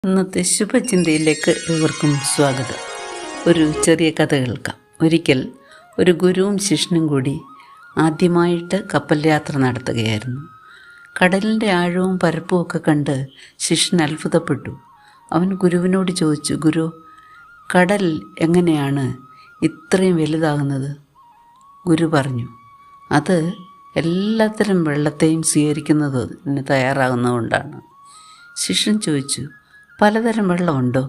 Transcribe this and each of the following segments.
ഇന്നത്തെ ശുഭചിന്തയിലേക്ക് ഏവർക്കും സ്വാഗതം. ഒരു ചെറിയ കഥ കേൾക്കാം. ഒരിക്കൽ ഒരു ഗുരുവും ശിഷ്യനും കൂടി ആദ്യമായിട്ട് കപ്പൽ യാത്ര നടത്തുകയായിരുന്നു. കടലിൻ്റെ ആഴവും പരപ്പും ഒക്കെ കണ്ട് ശിഷ്യൻ അത്ഭുതപ്പെട്ടു. അവൻ ഗുരുവിനോട് ചോദിച്ചു, ഗുരു, കടൽ എങ്ങനെയാണ് ഇത്രയും വലുതാകുന്നത്? ഗുരു പറഞ്ഞു, അത് എല്ലാത്തരം വെള്ളത്തെയും സ്വീകരിക്കുന്നതിന് തയ്യാറാകുന്നതുകൊണ്ടാണ്. ശിഷ്യൻ ചോദിച്ചു, പലതരം വെള്ളമുണ്ടോ?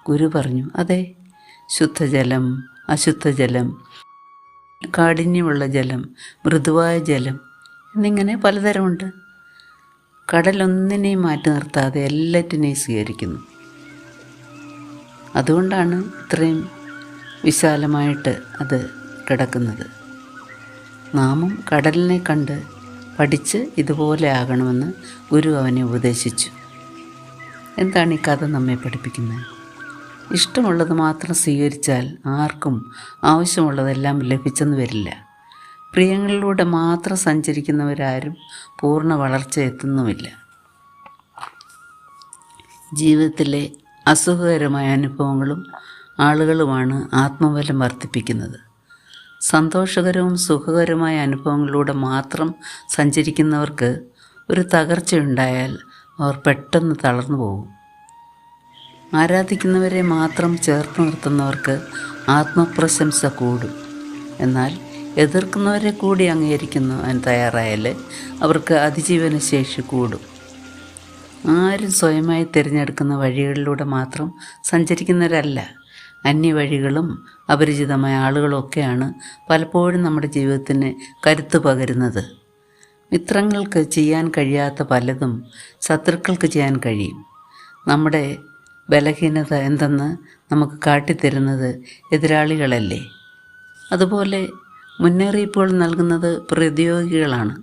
ഗുരു പറഞ്ഞു, അതെ, ശുദ്ധജലം, അശുദ്ധജലം, കാഠിന്യമുള്ള ജലം, മൃദുവായ ജലം എന്നിങ്ങനെ പലതരമുണ്ട്. കടലൊന്നിനെയും മാറ്റി നിർത്താതെ എല്ലാറ്റിനെയും സ്വീകരിക്കുന്നു. അതുകൊണ്ടാണ് ഇത്രയും വിശാലമായിട്ട് അത് കിടക്കുന്നത്. നാമും കടലിനെ കണ്ട് പഠിച്ച് ഇതുപോലെ ആകണമെന്ന് ഗുരു അവനെ ഉപദേശിച്ചു. എന്താണ് ഈ കഥ നമ്മെ പഠിപ്പിക്കുന്നത്? ഇഷ്ടമുള്ളത് മാത്രം സ്വീകരിച്ചാൽ ആർക്കും ആവശ്യമുള്ളതെല്ലാം ലഭിച്ചെന്ന് വരില്ല. പ്രിയങ്ങളിലൂടെ മാത്രം സഞ്ചരിക്കുന്നവരാരും പൂർണ്ണ വളർച്ച എത്തുന്നുമില്ല. ജീവിതത്തിലെ അസുഖകരമായ അനുഭവങ്ങളും ആളുകളുമാണ് ആത്മബലം വർദ്ധിപ്പിക്കുന്നത്. സന്തോഷകരവും സുഖകരമായ അനുഭവങ്ങളിലൂടെ മാത്രം സഞ്ചരിക്കുന്നവർക്ക് ഒരു തകർച്ചയുണ്ടായാൽ അവർ പെട്ടെന്ന് തളർന്നു പോകും. ആരാധിക്കുന്നവരെ മാത്രം ചേർത്ത് നിർത്തുന്നവർക്ക് ആത്മപ്രശംസ കൂടും. എന്നാൽ എതിർക്കുന്നവരെ കൂടി അംഗീകരിക്കുന്നതിന് തയ്യാറായാൽ അവർക്ക് അതിജീവന ശേഷി കൂടും. ആരും സ്വയമായി തിരഞ്ഞെടുക്കുന്ന വഴികളിലൂടെ മാത്രം സഞ്ചരിക്കുന്നവരല്ല. അന്യവഴികളും അപരിചിതമായ ആളുകളും ഒക്കെയാണ് പലപ്പോഴും നമ്മുടെ ജീവിതത്തിന് കരുത്ത് പകരുന്നത്. മിത്രങ്ങൾക്ക് ചെയ്യാൻ കഴിയാത്ത പലതും ശത്രുക്കൾക്ക് ചെയ്യാൻ കഴിയും. നമ്മുടെ ബലഹീനത എന്തെന്ന് നമുക്ക് കാട്ടിത്തരുന്നത് എതിരാളികളല്ലേ? അതുപോലെ മുന്നറിയിപ്പുകൾ നൽകുന്നത് പ്രതിയോഗികളാണ്.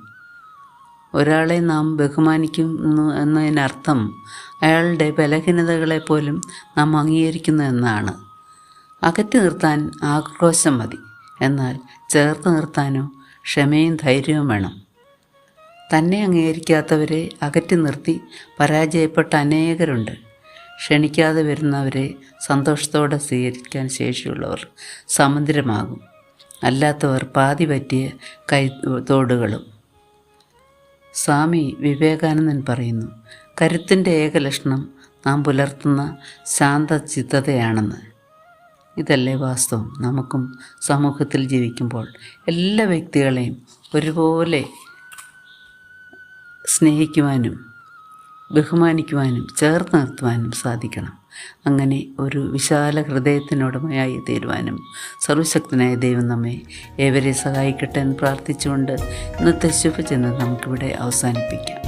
ഒരാളെ നാം ബഹുമാനിക്കുന്നു എന്നതിനർത്ഥം അയാളുടെ ബലഹീനതകളെപ്പോലും നാം അംഗീകരിക്കുന്നു എന്നാണ്. അകറ്റി നിർത്താൻ ആക്രോശം മതി, എന്നാൽ ചേർത്ത് നിർത്താനോ ക്ഷമയും ധൈര്യവും വേണം. തന്നെ അംഗീകരിക്കാത്തവരെ അകറ്റി നിർത്തി പരാജയപ്പെട്ട അനേകരുണ്ട്. ക്ഷണിക്കാതെ വരുന്നവരെ സന്തോഷത്തോടെ സ്വീകരിക്കാൻ ശേഷിയുള്ളവർ സമുദ്രമാകും, അല്ലാത്തവർ പാതി പറ്റിയ കൈത്തോടുകളും. സ്വാമി വിവേകാനന്ദൻ പറയുന്നു, കരുത്തിൻ്റെ ഏകലക്ഷണം നാം പുലർത്തുന്ന ശാന്തചിത്തതയാണെന്ന്. ഇതല്ലേ വാസ്തവം? നമുക്കും സമൂഹത്തിൽ ജീവിക്കുമ്പോൾ എല്ലാ വ്യക്തികളെയും ഒരുപോലെ സ്നേഹിക്കുവാനും ബഹുമാനിക്കുവാനും ചേർത്ത് നിർത്തുവാനും സാധിക്കണം. അങ്ങനെ ഒരു വിശാല ഹൃദയത്തിനുടമയായി തീരുവാനും സർവശക്തനായ ദൈവം നമ്മെ ഏവരെ സഹായിക്കട്ടെ എന്ന് പ്രാർത്ഥിച്ചുകൊണ്ട് ഇന്നത്തെ ശുഭചിന്ത നമുക്കിവിടെ അവസാനിപ്പിക്കാം.